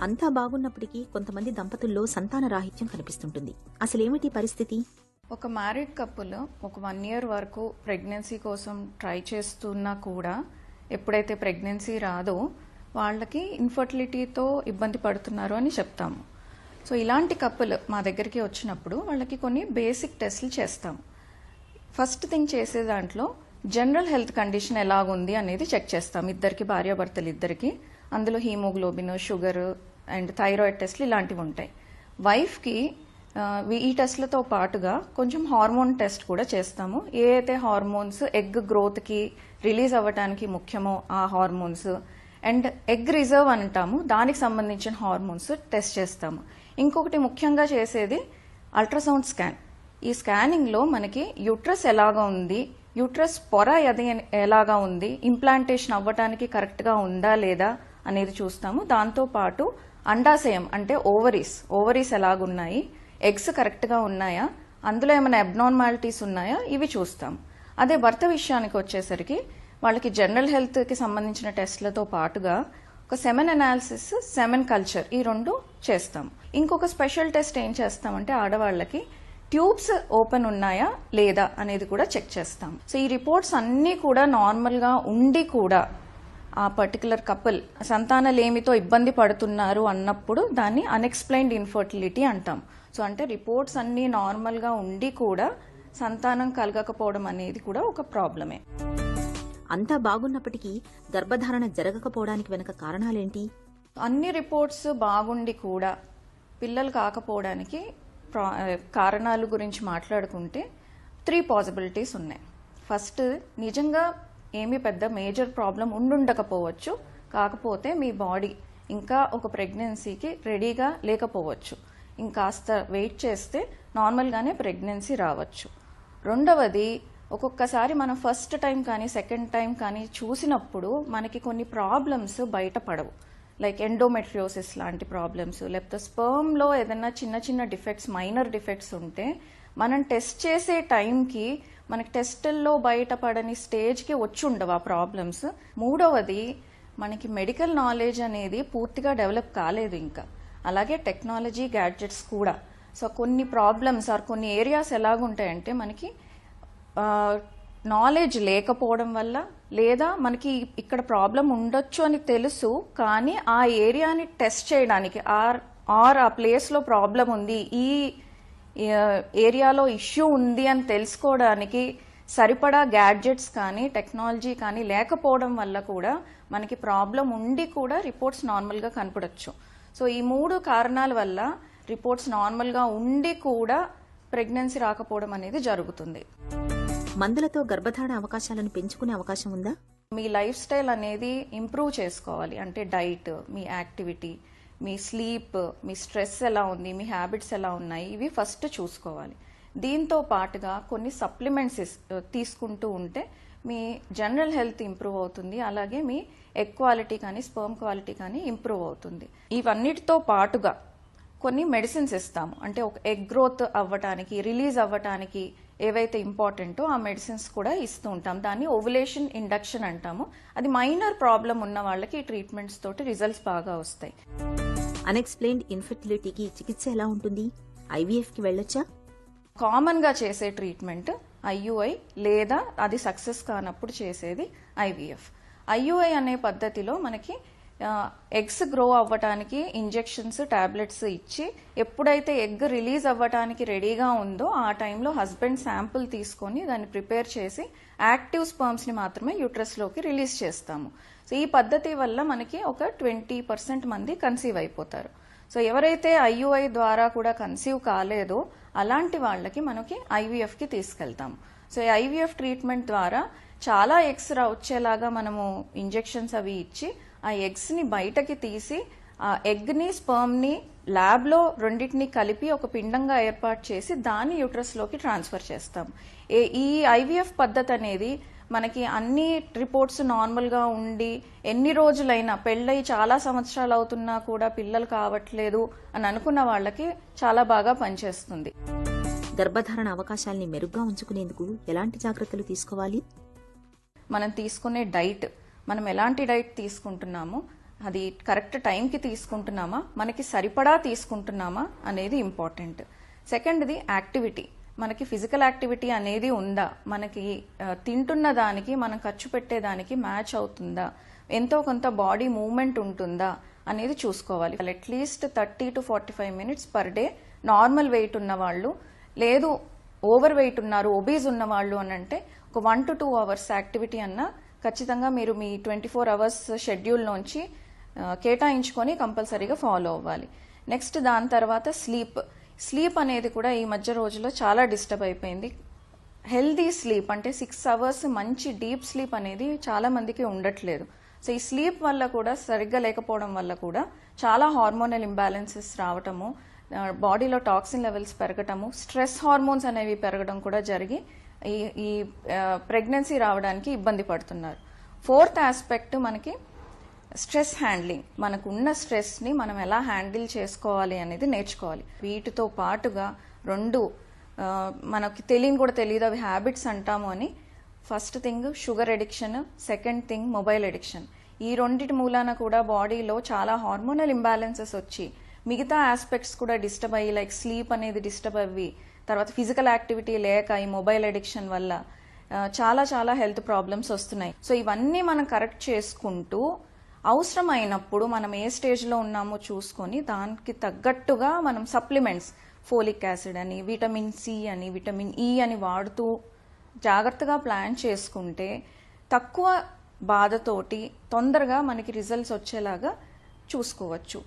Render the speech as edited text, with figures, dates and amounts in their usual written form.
అంతా బాగున్నప్పటికీ కొంతమంది దంపతుల్లో సంతాన రాహిత్యం కనిపిస్తుంటుంది. అసలేమిటి పరిస్థితి? ఒక మ్యారీడ్ కపుల్ ఒక 1 year వరకు ప్రెగ్నెన్సీ కోసం ట్రై చేస్తున్నా కూడా ఎప్పుడైతే ప్రెగ్నెన్సీ రాదో వాళ్ళకి ఇన్ఫర్టిలిటీతో ఇబ్బంది పడుతున్నారు అని చెప్తాము. సో ఇలాంటి కపుల్ మా దగ్గరికి వచ్చినప్పుడు వాళ్ళకి కొన్ని బేసిక్ టెస్ట్లు చేస్తాము. ఫస్ట్ థింగ్ చేసే దాంట్లో జనరల్ హెల్త్ కండిషన్ ఎలాగుంది అనేది చెక్ చేస్తాం. ఇద్దరికి, భార్యాభర్తలు ఇద్దరికి. అందులో హీమోగ్లోబిన్, షుగర్ అండ్ థైరాయిడ్ టెస్ట్లు ఇలాంటివి ఉంటాయి. వైఫ్కి ఈ టెస్ట్లతో పాటుగా కొంచెం హార్మోన్ టెస్ట్ కూడా చేస్తాము. ఏ అయితే హార్మోన్స్ ఎగ్ గ్రోత్కి రిలీజ్ అవ్వడానికి ముఖ్యమో ఆ హార్మోన్స్ అండ్ ఎగ్ రిజర్వ్ అంటాము, దానికి సంబంధించిన హార్మోన్స్ టెస్ట్ చేస్తాము. ఇంకొకటి ముఖ్యంగా చేసేది అల్ట్రాసౌండ్ స్కాన్. ఈ స్కానింగ్లో మనకి యూట్రస్ ఎలాగా ఉంది, యూట్రస్ పొర అది ఎలాగా ఉంది, ఇంప్లాంటేషన్ అవ్వటానికి కరెక్ట్గా ఉందా లేదా అనేది చూస్తాము. దాంతోపాటు అండాశయం అంటే ఓవరీస్ ఎలాగున్నాయి, ఎగ్స్ కరెక్ట్గా ఉన్నాయా, అందులో ఏమైనా అబ్నార్మాలిటీస్ ఉన్నాయా, ఇవి చూస్తాం. అదే భర్త విషయానికి వచ్చేసరికి వాళ్ళకి జనరల్ హెల్త్కి సంబంధించిన టెస్ట్లతో పాటుగా ఒక సెమెన్ అనాలిసిస్, సెమెన్ కల్చర్, ఈ 2 చేస్తాం. ఇంకొక స్పెషల్ టెస్ట్ ఏం చేస్తామంటే ఆడవాళ్ళకి ట్యూబ్స్ ఓపెన్ ఉన్నాయా లేదా అనేది కూడా చెక్ చేస్తాం. సో ఈ రిపోర్ట్స్ అన్నీ కూడా నార్మల్గా ఉండి కూడా ఆ పర్టికులర్ కపుల్ సంతానలేమితో ఇబ్బంది పడుతున్నారు అన్నప్పుడు దాన్ని అన్ఎక్స్ప్లెయిన్డ్ ఇన్ఫర్టిలిటీ అంటాం. సో అంటే రిపోర్ట్స్ అన్నీ నార్మల్గా ఉండి కూడా సంతానం కలగకపోవడం అనేది కూడా ఒక ప్రాబ్లమే. అంతా బాగున్నప్పటికీ గర్భధారణ జరగకపోవడానికి వెనక కారణాలేంటి? అన్ని రిపోర్ట్స్ బాగుండి కూడా పిల్లలు కాకపోవడానికి కారణాల గురించి మాట్లాడుకుంటే 3 పాసిబిలిటీస్ ఉన్నాయి. ఫస్ట్, నిజంగా ఏమీ పెద్ద మేజర్ ప్రాబ్లం ఉండుండకపోవచ్చు, కాకపోతే మీ బాడీ ఇంకా ఒక ప్రెగ్నెన్సీకి రెడీగా లేకపోవచ్చు. ఇంకాస్త వెయిట్ చేస్తే నార్మల్గానే ప్రెగ్నెన్సీ రావచ్చు. రెండవది, ఒక్కొక్కసారి మనం ఫస్ట్ టైం కానీ సెకండ్ టైం కానీ చూసినప్పుడు మనకి కొన్ని ప్రాబ్లమ్స్ బయటపడవు. లైక్ ఎండోమెట్రియోసిస్ లాంటి ప్రాబ్లమ్స్, లేకపోతే స్పర్మ్లో ఏదైనా చిన్న చిన్న డిఫెక్ట్స్, మైనర్ డిఫెక్ట్స్ ఉంటే మనం టెస్ట్ చేసే టైంకి మనకి టెస్టుల్లో బయటపడని స్టేజ్కి వచ్చి ఉండవు ఆ ప్రాబ్లమ్స్. మూడవది, మనకి మెడికల్ నాలెడ్జ్ అనేది పూర్తిగా డెవలప్ కాలేదు ఇంకా. అలాగే టెక్నాలజీ, గ్యాడ్జెట్స్ కూడా. సో కొన్ని ప్రాబ్లమ్స్ ఆర్ కొన్ని ఏరియాస్ ఎలాగుంటాయంటే మనకి నాలెడ్జ్ లేకపోవడం వల్ల, లేదా మనకి ఇక్కడ ప్రాబ్లం ఉండొచ్చు అని తెలుసు కానీ ఆ ఏరియాని టెస్ట్ చేయడానికి ఆర్ ఆ ప్లేస్లో ప్రాబ్లం ఉంది, ఈ ఏరియాలో ఇష్యూ ఉంది అని తెలుసుకోవడానికి సరిపడా గ్యాడ్జెట్స్ కానీ టెక్నాలజీ కానీ లేకపోవడం వల్ల కూడా మనకి ప్రాబ్లం ఉండి కూడా రిపోర్ట్స్ నార్మల్గా కనపడొచ్చు. సో ఈ 3 కారణాల వల్ల రిపోర్ట్స్ నార్మల్గా ఉండి కూడా ప్రెగ్నెన్సీ రాకపోవడం అనేది జరుగుతుంది. మందులతో గర్భధారణ అవకాశాలను పెంచుకునే అవకాశం ఉందా? మీ లైఫ్ స్టైల్ అనేది ఇంప్రూవ్ చేసుకోవాలి. అంటే డైట్, మీ యాక్టివిటీ, మీ స్లీప్, మీ స్ట్రెస్ ఎలా ఉంది, మీ హ్యాబిట్స్ ఎలా ఉన్నాయి, ఇవి ఫస్ట్ చూసుకోవాలి. దీంతో పాటుగా కొన్ని సప్లిమెంట్స్ తీసుకుంటూ ఉంటే మీ జనరల్ హెల్త్ ఇంప్రూవ్ అవుతుంది. అలాగే మీ ఎగ్ క్వాలిటీ కానీ స్పర్మ్ క్వాలిటీ కానీ ఇంప్రూవ్ అవుతుంది. ఇవన్నిటితో పాటుగా కొన్ని మెడిసిన్స్ ఇస్తాము. అంటే ఒక ఎగ్ గ్రోత్ అవ్వటానికి, రిలీజ్ అవ్వటానికి ఏవైతే ఇంపార్టెంటో ఆ మెడిసిన్స్ కూడా ఇస్తూ ఉంటాం. దాన్ని ఓవులేషన్ ఇండక్షన్ అంటాము. అది మైనర్ ప్రాబ్లం ఉన్న వాళ్ళకి ఈ ట్రీట్మెంట్స్ తోటి రిజల్ట్స్ బాగా వస్తాయి. అన్ఎక్స్ప్లెయిన్డ్ ఇన్ఫర్టిలిటీకి చికిత్స ఎలా ఉంటుంది? ఐవీఎఫ్కి వెళ్ళొచ్చా? కామన్గా చేసే ట్రీట్మెంట్ ఐయుఐ, లేదా అది సక్సెస్ కానప్పుడు చేసేది ఐవీఎఫ్. ఐయుఐ అనే పద్ధతిలో మనకి ఎగ్స్ గ్రో అవ్వటానికి ఇంజెక్షన్స్, టాబ్లెట్స్ ఇచ్చి ఎప్పుడైతే ఎగ్ రిలీజ్ అవ్వటానికి రెడీగా ఉందో ఆ టైంలో హస్బెండ్ శాంపుల్ తీసుకొని దాన్ని ప్రిపేర్ చేసి యాక్టివ్ స్పర్మ్స్ని మాత్రమే యూట్రస్లోకి రిలీజ్ చేస్తాము. సో ఈ పద్ధతి వల్ల మనకి ఒక 20% మంది కన్సీవ్ అయిపోతారు. సో ఎవరైతే ఐయుఐ ద్వారా కూడా కన్సీవ్ కాలేదో అలాంటి వాళ్ళకి మనకి ఐవీఎఫ్కి తీసుకెళ్తాము. సో ఈ ఐవీఎఫ్ ట్రీట్మెంట్ ద్వారా చాలా ఎగ్స్ వచ్చేలాగా మనము ఇంజెక్షన్స్ అవి ఇచ్చి ఆ ఎగ్స్ని బయటకి తీసి ఆ ఎగ్ని, స్పర్మ్ని ల్యాబ్లో రెండింటిని కలిపి ఒక పిండంగా ఏర్పాటు చేసి దాన్ని యూట్రస్లోకి ట్రాన్స్ఫర్ చేస్తాం. ఈ ఐవీఎఫ్ పద్ధతి అనేది మనకి అన్ని రిపోర్ట్స్ నార్మల్గా ఉండి ఎన్ని రోజులైనా పెళ్ళై చాలా సంవత్సరాలు అవుతున్నా కూడా పిల్లలు కావట్లేదు అని అనుకున్న వాళ్ళకి చాలా బాగా పనిచేస్తుంది. గర్భధారణ అవకాశాలని మెరుగ్గా ఉంచుకునేందుకు ఎలాంటి జాగ్రత్తలు తీసుకోవాలి? మనం తీసుకునే డైట్, మనం ఎలాంటి డైట్ తీసుకుంటున్నామో అది కరెక్ట్ టైంకి తీసుకుంటున్నామా, మనకి సరిపడా తీసుకుంటున్నామా అనేది ఇంపార్టెంట్. సెకండ్ది యాక్టివిటీ. మనకి ఫిజికల్ యాక్టివిటీ అనేది ఉందా, మనకి తింటున్న దానికి మనం ఖర్చు పెట్టేదానికి మ్యాచ్ అవుతుందా, ఎంతో కొంత బాడీ మూవ్మెంట్ ఉంటుందా అనేది చూసుకోవాలి. At least 30 to 45 minutes per day normal weight ఉన్న వాళ్ళు, లేదు ఓవర్ వెయిట్ ఉన్నారు, ఒబీస్ ఉన్న వాళ్ళు అని అంటే ఒక 1 to 2 hours యాక్టివిటీ అన్న ఖచ్చితంగా మీరు మీ 24 hours షెడ్యూల్లోంచి కేటాయించుకొని కంపల్సరీగా ఫాలో అవ్వాలి. నెక్స్ట్ దాని తర్వాత స్లీప్ అనేది కూడా ఈ మధ్య రోజుల్లో చాలా డిస్టర్బ్ అయిపోయింది. హెల్దీ స్లీప్ అంటే 6 hours మంచి డీప్ స్లీప్ అనేది చాలా మందికి ఉండట్లేదు. సో ఈ స్లీప్ వల్ల కూడా, సరిగ్గా లేకపోవడం వల్ల కూడా చాలా హార్మోనల్ ఇంబ్యాలెన్సెస్ రావటము, బాడీలో టాక్సిన్ లెవెల్స్ పెరగటము, స్ట్రెస్ హార్మోన్స్ అనేవి పెరగడం కూడా జరిగి ఈ ప్రెగ్నెన్సీ రావడానికి ఇబ్బంది పడుతున్నారు. ఫోర్త్ ఆస్పెక్ట్ మనకి స్ట్రెస్ హ్యాండ్లింగ్. మనకు ఉన్న స్ట్రెస్ని మనం ఎలా హ్యాండిల్ చేసుకోవాలి అనేది నేర్చుకోవాలి. వీటితో పాటుగా మనకి తెలియని కూడా తెలియదు, అవి హ్యాబిట్స్ అంటాము అని. First thing sugar addiction, second thing mobile addiction. ఈ రెండిటి మూలాన కూడా బాడీలో చాలా హార్మోనల్ ఇంబ్యాలెన్సెస్ వచ్చి మిగతా ఆస్పెక్ట్స్ కూడా డిస్టర్బ్ అయ్యి, లైక్ స్లీప్ అనేది డిస్టర్బ్ అవ్వి, తర్వాత ఫిజికల్ యాక్టివిటీ లేక ఈ మొబైల్ ఎడిక్షన్ వల్ల చాలా చాలా హెల్త్ ప్రాబ్లమ్స్ వస్తున్నాయి. సో ఇవన్నీ మనం కరెక్ట్ చేసుకుంటూ అవసరమైనప్పుడు మనం ఏ స్టేజ్లో ఉన్నామో చూసుకొని దానికి తగ్గట్టుగా మనం సప్లిమెంట్స్, ఫోలిక్ యాసిడ్ అని, విటమిన్ సి అని, విటమిన్ ఈ అని వాడుతూ జాగ్రత్తగా ప్లాన్ చేసుకుంటే తక్కువ బాధతోటి తొందరగా మనకి రిజల్ట్స్ వచ్చేలాగా చూసుకోవచ్చు.